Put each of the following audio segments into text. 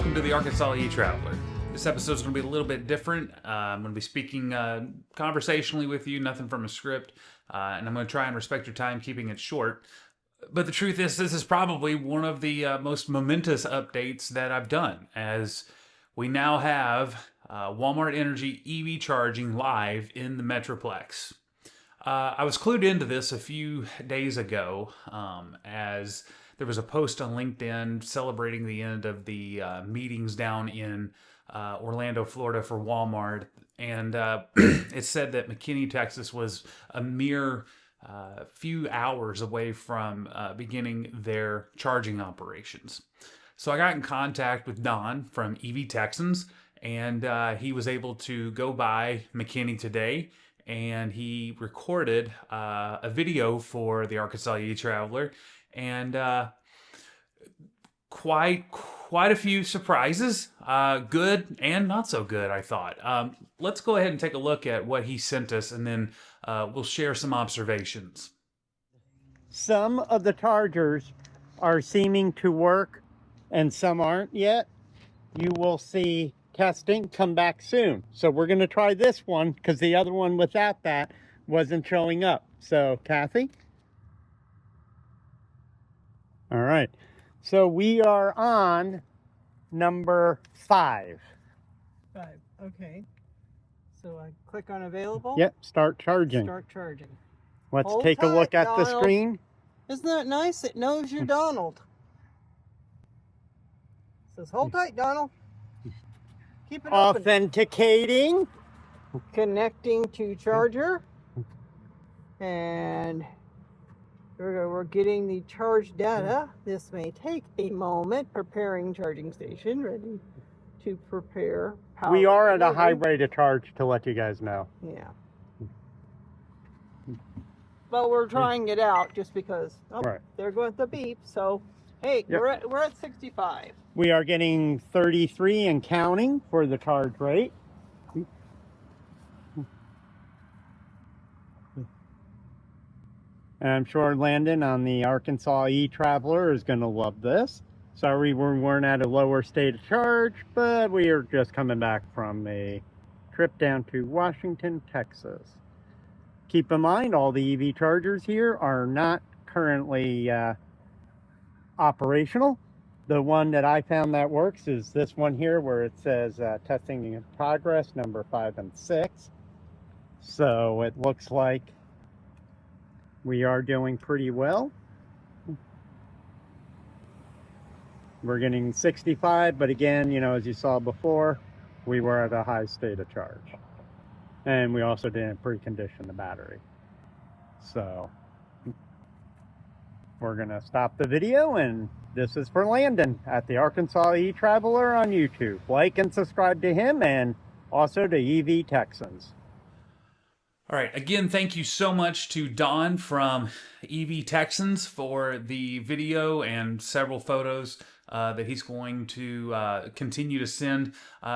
welcome to the Arkansas E-Traveler. This episode is going to be a little bit different. I'm going to be speaking conversationally with you, nothing from a script, and I'm going to try and respect your time, keeping it short. But the truth is, this is probably one of the most momentous updates that I've done, as we now have Walmart Energy EV charging live in the Metroplex. I was clued into this a few days ago, as there was a post on LinkedIn celebrating the end of the meetings down in Orlando, Florida for Walmart. And it said that McKinney, Texas was a mere few hours away from beginning their charging operations. So I got in contact with Don from EV Texans, and he was able to go by McKinney today, and he recorded a video for the Arkansas E-Traveler, and quite a few surprises, good and not so good, I thought. Let's go ahead and take a look at what he sent us, and then we'll share some observations. Some of the chargers are seeming to work and some aren't yet. You will see testing come back soon. So we're going to try this one because the other one without that wasn't showing up. So Kathy? All right. So we are on number 5. 5, okay. So I click on available. Yep, start charging. Start charging. Let's Hold take a look tight, at the Donald. screen. Isn't that nice? It knows you're Donald. It says, hold tight, Donald. Keep it open. Authenticating. Connecting to charger. And we're getting the charge data. This may take a moment. Preparing charging station. Ready to prepare power. We are at a delivery. high rate of charge, to let you guys know. Yeah. Well, we're trying it out just because. Oh, Right. there goes the beep. So, hey, Yep. we're at 65. We are getting 33 and counting for the charge rate. And I'm sure Landon on the Arkansas E-Traveler is going to love this. Sorry we weren't at a lower state of charge, but we are just coming back from a trip down to Washington, Texas. Keep in mind, all the EV chargers here are not currently operational. The one that I found that works is this one here, where it says testing in progress, number 5 and 6. So it looks like we are doing pretty well. We're getting 65, but again, you know, as you saw before, we were at a high state of charge. And we also didn't precondition the battery. So we're gonna stop the video, and this is for Landon at the Arkansas E-Traveler on YouTube. Like and subscribe to him, and also to EV Texans. All right, again, thank you so much to Don from EV Texans for the video and several photos that he's going to continue to send.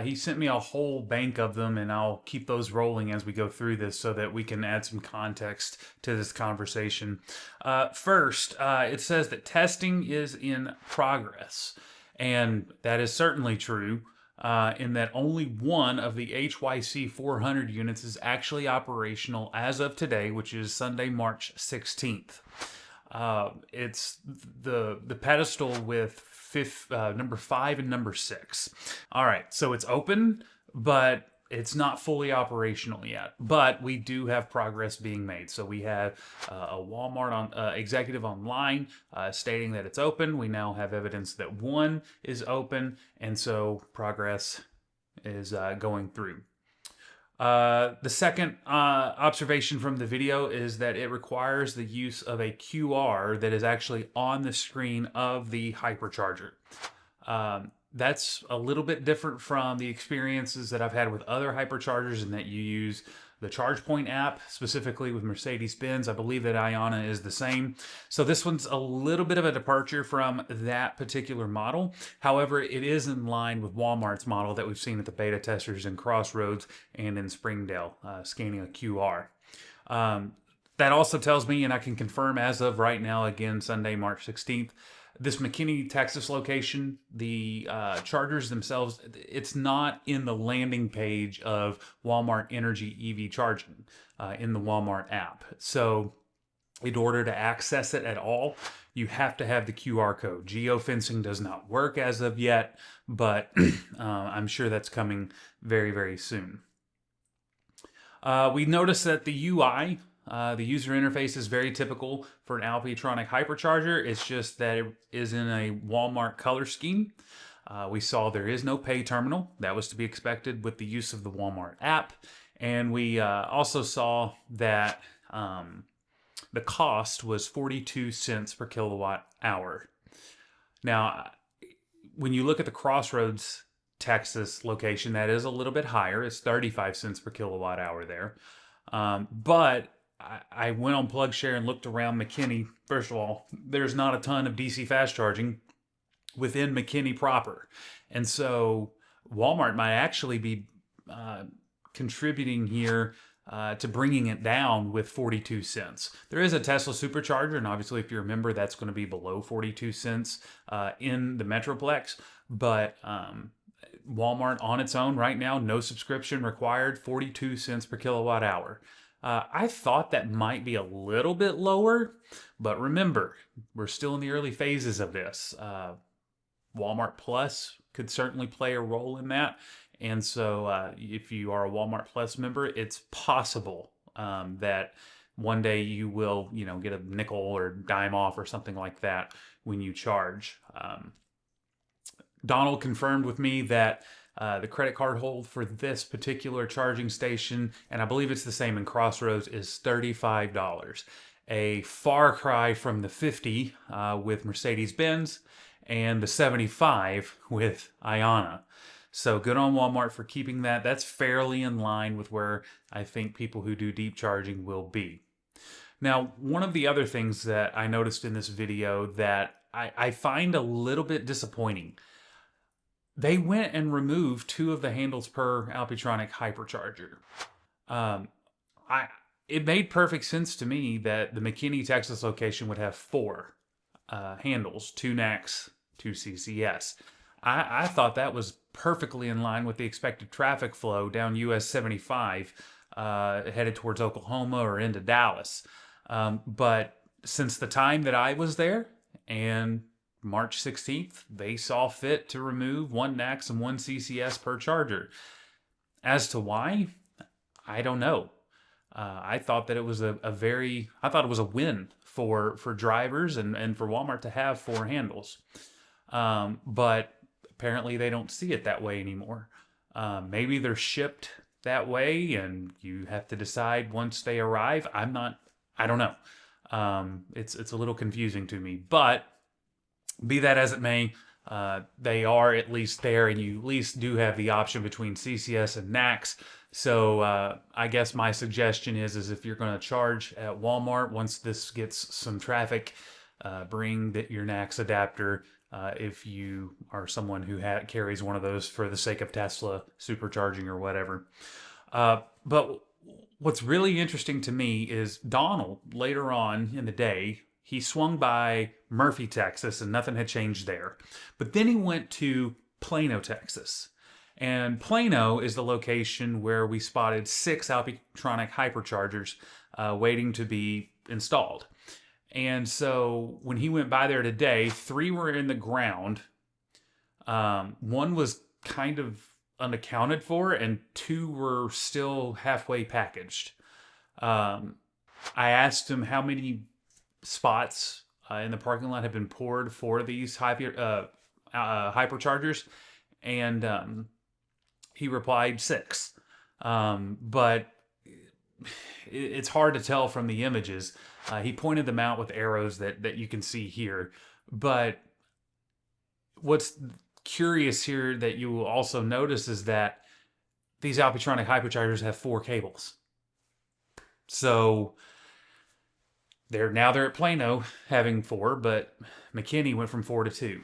He sent me a whole bank of them, and I'll keep those rolling as we go through this so that we can add some context to this conversation. First, it says that testing is in progress, and that is certainly true. In that only one of the HYC 400 units is actually operational as of today, which is Sunday, March 16th. It's the pedestal with number 5 and number 6. All right, so it's open, but it's not fully operational yet. But we do have progress being made. So we have a Walmart executive online stating that it's open. We now have evidence that one is open, and so progress is going through. The second observation from the video is that it requires the use of a QR that is actually on the screen of the hypercharger. That's a little bit different from the experiences that I've had with other hyperchargers, in that you use the ChargePoint app, specifically with Mercedes-Benz. I believe that Iona is the same. So this one's a little bit of a departure from that particular model. However, it is in line with Walmart's model that we've seen at the beta testers in Crossroads and in Springdale, scanning a QR. That also tells me, and I can confirm as of right now, again, Sunday, March 16th, This McKinney, Texas location, the chargers themselves, it's not in the landing page of Walmart Energy EV charging in the Walmart app. So in order to access it at all, you have to have the QR code. Geofencing does not work as of yet, but I'm sure that's coming very, very soon. We noticed that the UI, the user interface, is very typical for an Alpitronic Hypercharger. It's just that it is in a Walmart color scheme. We saw there is no pay terminal. That was to be expected with the use of the Walmart app. And we also saw that the cost was 42 cents per kilowatt hour. Now, when you look at the Crossroads, Texas location, that is a little bit higher. It's 35 cents per kilowatt hour there. But I went on PlugShare and looked around McKinney. First of all, there's not a ton of DC fast charging within McKinney proper. And so Walmart might actually be contributing here to bringing it down with 42 cents. There is a Tesla supercharger, and obviously if you remember, that's going to be below 42 cents in the Metroplex. But Walmart on its own right now, no subscription required, 42 cents per kilowatt hour. I thought that might be a little bit lower, but remember, we're still in the early phases of this. Walmart Plus could certainly play a role in that. And so if you are a Walmart Plus member, it's possible that one day you will, get a nickel or dime off or something like that when you charge. Donald confirmed with me that the credit card hold for this particular charging station, and I believe it's the same in Crossroads, is $35. A far cry from the $50 with Mercedes-Benz and the $75 with Iona. So good on Walmart for keeping that. That's fairly in line with where I think people who do deep charging will be. Now, one of the other things that I noticed in this video that I find a little bit disappointing, they went and removed 2 of the handles per Alpitronic Hypercharger. It made perfect sense to me that the McKinney, Texas location would have 4 handles, 2 NACS, 2 CCS. I thought that was perfectly in line with the expected traffic flow down US 75 headed towards Oklahoma or into Dallas. But since the time that I was there and March 16th, they saw fit to remove 1 NACS and 1 CCS per charger. As to why, I don't know. I thought that it was I thought it was a win for drivers and for Walmart to have 4 handles. But apparently they don't see it that way anymore. Maybe they're shipped that way and you have to decide once they arrive. I don't know. It's a little confusing to me, but be that as it may, they are at least there, and you at least do have the option between CCS and NACS. So I guess my suggestion is if you're going to charge at Walmart, once this gets some traffic, bring your NACS adapter if you are someone who carries one of those for the sake of Tesla supercharging or whatever. But what's really interesting to me is Donald, later on in the day, he swung by Murphy, Texas, and nothing had changed there. But then he went to Plano, Texas. And Plano is the location where we spotted 6 Alpitronic Hyperchargers waiting to be installed. And so when he went by there today, 3 were in the ground. 1 was kind of unaccounted for, and 2 were still halfway packaged. I asked him how many spots in the parking lot have been poured for these hyperchargers, and he replied 6. But it's hard to tell from the images. He pointed them out with arrows that you can see here. But what's curious here that you will also notice is that these Alpitronic Hyperchargers have 4 cables. So they're at Plano having 4, but McKinney went from 4 to 2.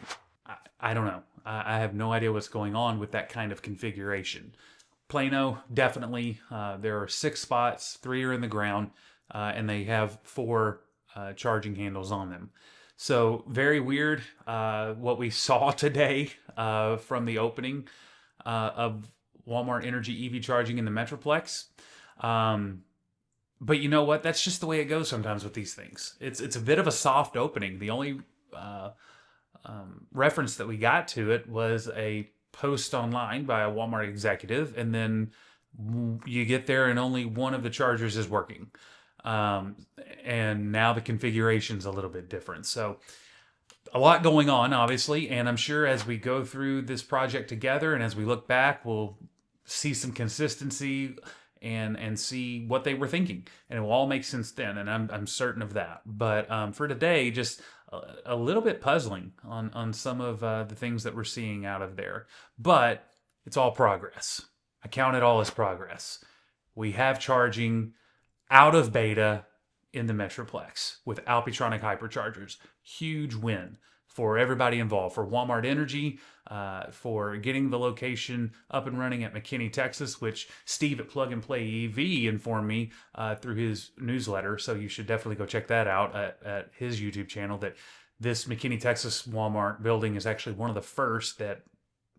I don't know. I have no idea what's going on with that kind of configuration. Plano, definitely. There are 6 spots, 3 are in the ground, and they have 4 charging handles on them. So very weird what we saw today from the opening of Walmart Energy EV charging in the Metroplex. But you know what? That's just the way it goes sometimes with these things. It's a bit of a soft opening. The only reference that we got to it was a post online by a Walmart executive, and then you get there and only one of the chargers is working. And now the configuration's a little bit different. So a lot going on, obviously, and I'm sure as we go through this project together and as we look back, we'll see some consistency and see what they were thinking, and it will all make sense then, and I'm certain of that. But for today, just a little bit puzzling on some of the things that we're seeing out of there. But it's all progress. I count it all as progress. We have charging out of beta in the Metroplex with Alpitronic Hyperchargers. Huge win for everybody involved, for Walmart Energy, for getting the location up and running at McKinney, Texas, which Steve at Plug and Play EV informed me through his newsletter. So you should definitely go check that out at his YouTube channel. That this McKinney, Texas Walmart building is actually one of the first that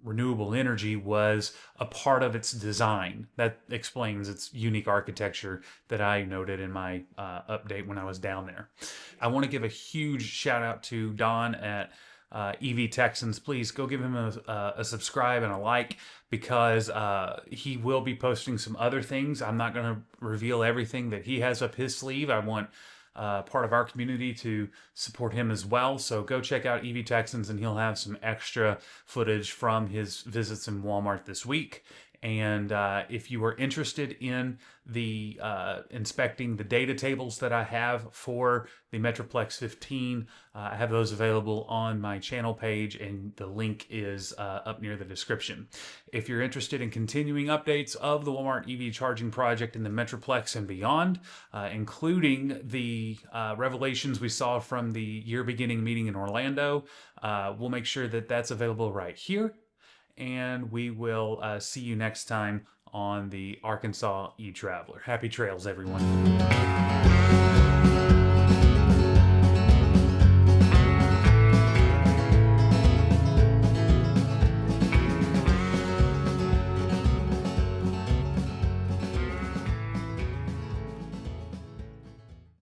renewable energy was a part of its design. That explains its unique architecture that I noted in my update when I was down there. I want to give a huge shout out to Don at EV Texans. Please go give him a subscribe and a like, because he will be posting some other things. I'm not going to reveal everything that he has up his sleeve. I want part of our community to support him as well. So go check out EV Texans, and he'll have some extra footage from his visits in Walmart this week. And if you are interested in the inspecting the data tables that I have for the Metroplex 15, I have those available on my channel page, and the link is up near the description. If you're interested in continuing updates of the Walmart EV charging project in the Metroplex and beyond, including the revelations we saw from the year beginning meeting in Orlando, we'll make sure that that's available right here. And we will see you next time on the Arkansas e-Traveler. Happy trails, everyone.